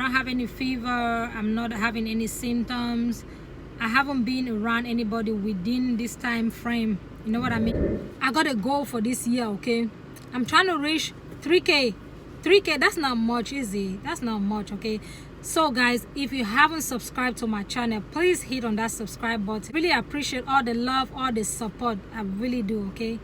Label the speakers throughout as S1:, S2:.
S1: don't have any fever, I'm not having any symptoms, I haven't been around anybody within this time frame, you know what I mean? I got a goal for this year, okay? I'm trying to reach 3k. That's not much, is it? That's not much, okay? So guys, if you haven't subscribed to my channel, please hit on that subscribe button. Really appreciate all the love, all the support. I really do, okay?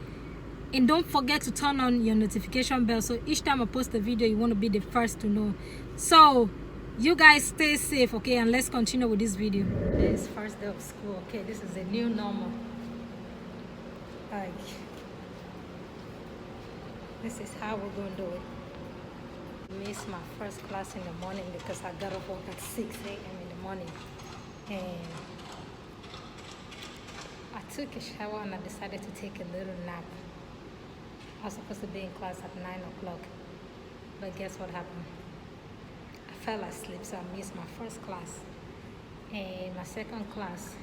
S1: And don't forget to turn on your notification bell, so each time I post a video, you want to be the first to know. So you guys stay safe, okay? And let's continue with this video. This first day of school, okay? This is a new normal. Like, this is how we're going to do it. Missed my first class in the morning because I got up at 6 a.m. in the morning, and I took a shower and I decided to take a little nap. I was supposed to be in class at 9 o'clock, but guess what happened? I fell asleep, so I missed my first class, and my second class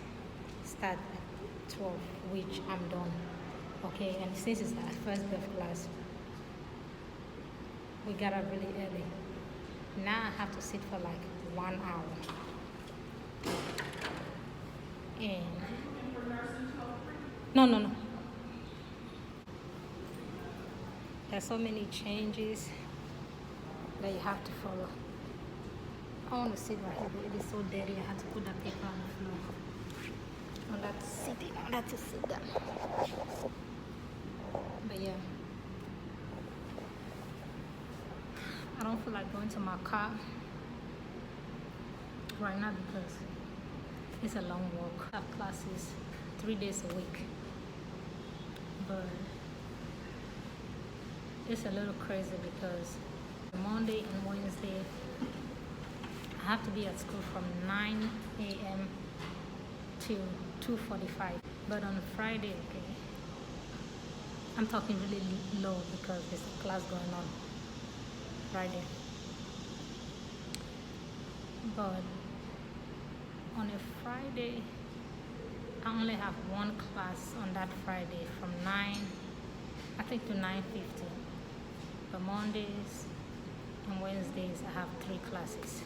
S1: started at 12, which I'm done, okay? And since it's the first day of class, we got up really early. Now I have to sit for like 1 hour. And no. There's so many changes that you have to follow. I want to sit right here, but it is so dirty. I have to put that paper on the floor. I want to sit down. But yeah. I don't feel like going to my car right now because it's a long walk. I have classes 3 days a week, but it's a little crazy because Monday and Wednesday I have to be at school from 9 a.m. to 2:45, but on Friday, okay, I'm talking really low because there's a class going on Friday. But on a Friday, I only have one class on that Friday from 9, I think, to 9:50. But Mondays and Wednesdays, I have 3 classes,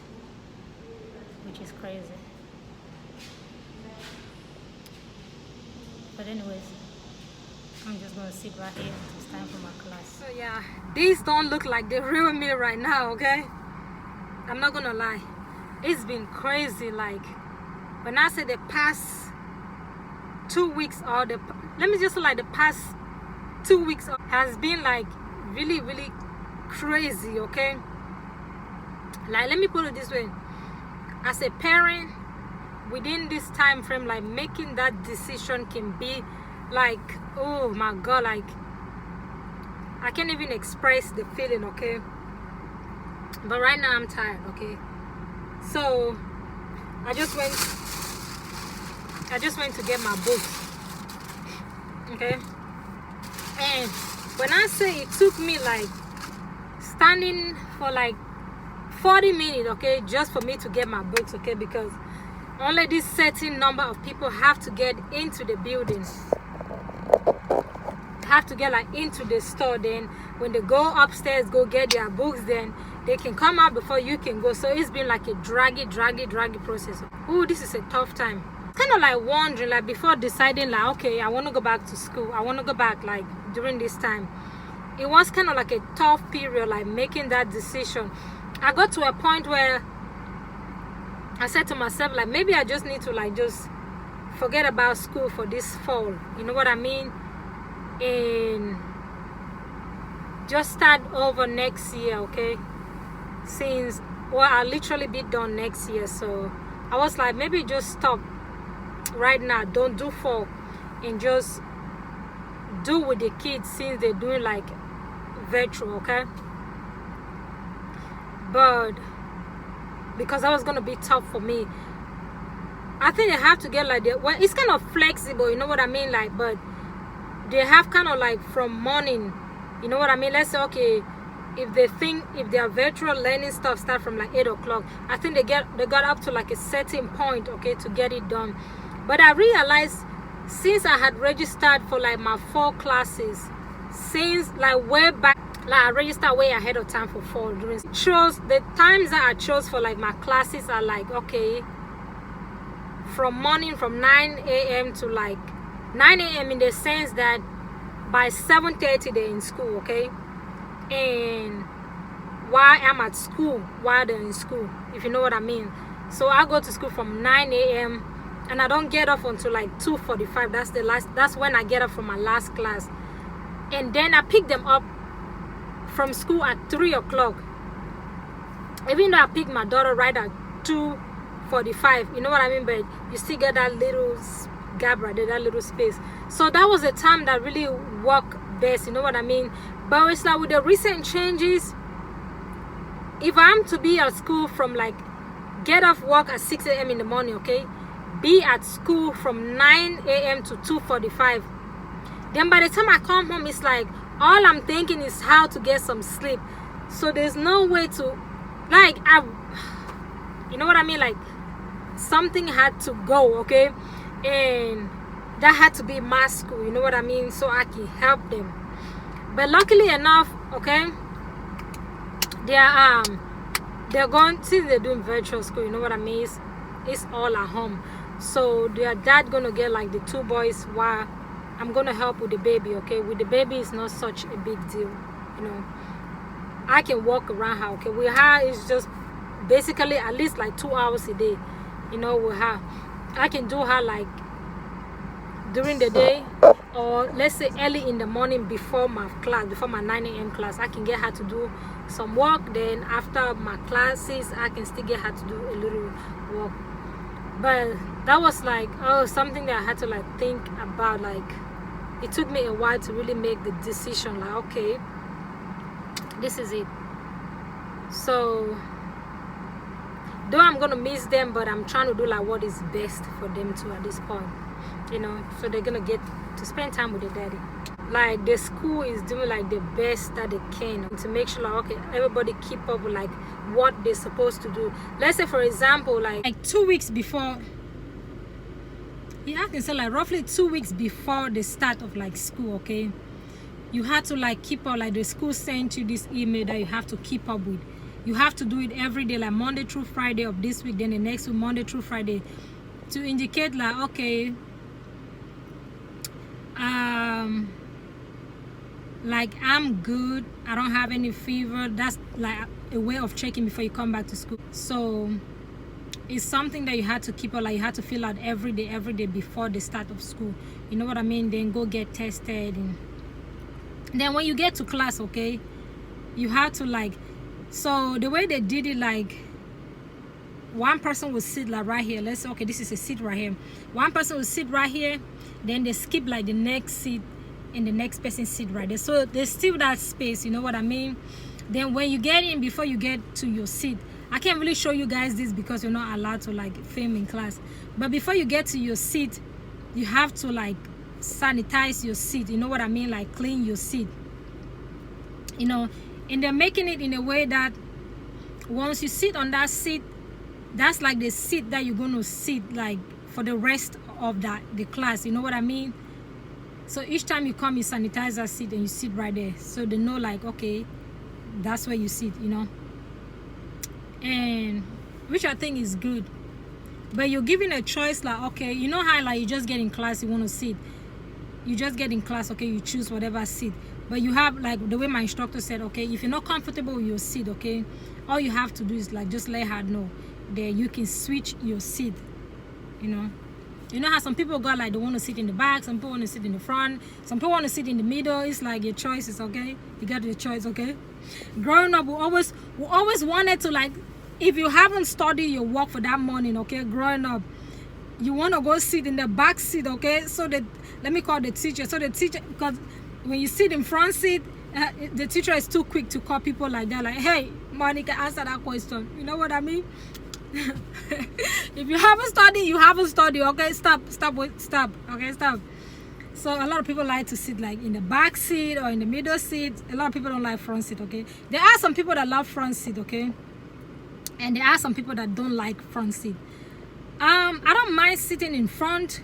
S1: which is crazy. But anyways, I'm just gonna sit right here until it's time for my class. So yeah, these don't look like the real me right now, okay? I'm not gonna lie. It's been crazy. Like, when I say the past 2 weeks, or let me just say like the past 2 weeks has been like really, really crazy, okay? Like, let me put it this way. As a parent, within this time frame, like, making that decision can be like, oh my god, like, I can't even express the feeling, okay? But right now I'm tired, okay? So I just went to get my books, okay? And when I say it took me like standing for like 40 minutes, okay, just for me to get my books, okay, because only this certain number of people have to get into the building, have to get like into the store. Then when they go upstairs, go get their books, then they can come out before you can go. So it's been like a draggy process. Oh, this is a tough time. Kind of like wondering, like, before deciding like, okay, I want to go back to school, I want to go back, like, during this time, it was kind of like a tough period, like making that decision. I got to a point where I said to myself, like, maybe I just need to like just forget about school for this fall, you know what I mean, and just start over next year, okay? Since, well, I'll literally be done next year. So I was like, maybe just stop right now, don't do fall, and just do with the kids since they're doing like virtual, okay? But because that was gonna be tough for me, I think they have to get like the, well, it's kind of flexible, you know what I mean, like, but they have kind of like from morning, you know what I mean. Let's say, okay, if their virtual learning stuff start from like 8 o'clock, I think they got up to like a certain point, okay, to get it done. But I realized, since I had registered for like my 4 classes since like way back, like I register way ahead of time for fall. During shows, the times that I chose for like my classes are like, okay, from morning from 9 a.m. to like 9 a.m. in the sense that by 7:30 they're in school, okay? And while I'm at school, while they're in school, if you know what I mean. So I go to school from 9 a.m. and I don't get off until like 2:45. That's when I get up from my last class. And then I pick them up from school at 3 o'clock. Even though I pick my daughter right at 2:45, you know what I mean? But you still get that little gap right there, that little space. So that was the time that really worked best, you know what I mean? But it's like with the recent changes, if I'm to be at school from like get off work at 6 a.m. in the morning, okay, be at school from 9 a.m. to 2:45, then by the time I come home, it's like all I'm thinking is how to get some sleep. So there's no way to, like, you know what I mean, like something had to go, okay, and that had to be my school, you know what I mean, so I can help them. But luckily enough, okay, they're going, since they're doing virtual school, you know what I mean, it's all at home. So their dad gonna get like the 2 boys while I'm gonna help with the baby, okay? With the baby, it's not such a big deal, you know. I can walk around her, okay? With her, it's just basically at least like 2 hours a day, you know, with her. I can do her like during the day, or let's say early in the morning before my class, before my 9 a.m. class. I can get her to do some work. Then after my classes, I can still get her to do a little work. But that was like, oh, something that I had to like think about. Like, it took me a while to really make the decision, like, okay, this is it. So though I'm gonna miss them, but I'm trying to do like what is best for them too at this point, you know. So they're gonna get to spend time with their daddy. Like, the school is doing like the best that they can to make sure, like, okay, everybody keep up with like what they're supposed to do. Let's say, for example, like 2 weeks before, yeah, I can say like roughly 2 weeks before the start of like school, okay, you have to like keep up, like the school sent you this email that you have to keep up with. You have to do it every day, like Monday through Friday of this week, then the next week Monday through Friday, to indicate like, okay, like I'm good, I don't have any fever. That's like a way of checking before you come back to school. So it's something that you had to keep up, like you had to fill out every day before the start of school, you know what I mean? Then go get tested, and then when you get to class, okay, you have to like, so the way they did it, like one person will sit like right here. Let's say, okay, this is a seat right here. One person will sit right here, then they skip like the next seat, and the next person sit right there. So there's still that space, you know what I mean? Then when you get in, before you get to your seat, I can't really show you guys this because you're not allowed to like film in class, but before you get to your seat, you have to like sanitize your seat, you know what I mean, like clean your seat, you know. And they're making it in a way that once you sit on that seat, that's like the seat that you're going to sit like for the rest of the class, you know what I mean? So each time you come, you sanitize that seat and you sit right there, so they know like, okay, that's where you sit, you know. And which I think is good. But you're given a choice, like, okay, you know how like you just get in class, you want to sit, you just get in class, okay, you choose whatever seat. But you have, like the way my instructor said, okay, if you're not comfortable with your seat, okay, all you have to do is like just let her know that you can switch your seat, you know. You know how some people got like they want to sit in the back, some people want to sit in the front, some people want to sit in the middle. It's like your choices, okay? You got your choice, okay? Growing up, we always wanted to, like, if you haven't studied your work for that morning, okay, growing up, you want to go sit in the back seat, okay? So that, let me call the teacher. So the teacher, because when you sit in front seat, the teacher is too quick to call people like that, like, hey, Monica, answer that question. You know what I mean? If you haven't studied, you haven't studied, okay? Stop, okay, stop. So a lot of people like to sit like in the back seat or in the middle seat. A lot of people don't like front seat, okay? There are some people that love front seat, okay? And there are some people that don't like front seat. I don't mind sitting in front,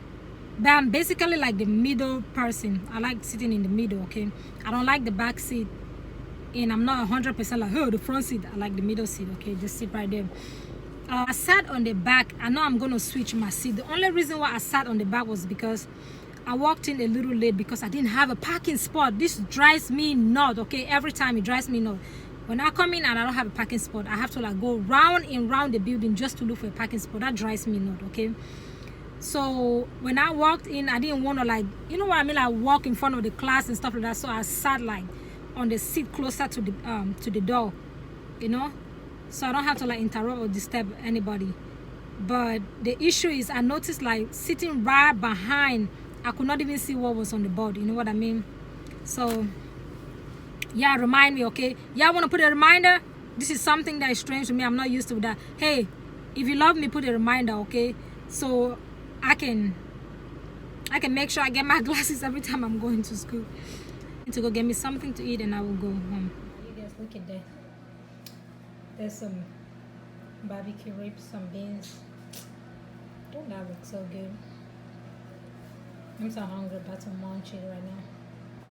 S1: but I'm basically like the middle person. I like sitting in the middle, okay? I don't like the back seat. and I'm not 100% like, oh, the front seat. I like the middle seat. Okay, just sit right there. I sat on the back. I know I'm going to switch my seat. The only reason why I sat on the back was because I walked in a little late because I didn't have a parking spot. This drives me nuts, okay? Every time it drives me nuts. When I come in and I don't have a parking spot, I have to like go round and round the building just to look for a parking spot. That drives me nuts, okay? So when I walked in, I didn't want to like, you know what I mean? Like walk in front of the class and stuff like that. So I sat like on the seat closer to the door, you know? So I don't have to like interrupt or disturb anybody. But the issue is I noticed like sitting right behind, I could not even see what was on the board. You know what I mean? So yeah, remind me, okay? Y'all want to put a reminder? This is something that is strange to me. I'm not used to that. Hey, if you love me, put a reminder, okay? So I can make sure I get my glasses every time I'm going to school. I need to go get me something to eat and I will go home. You guys look at that. There's some barbecue ribs, some beans. Don't that look so good? I'm so hungry, about to munch it right now.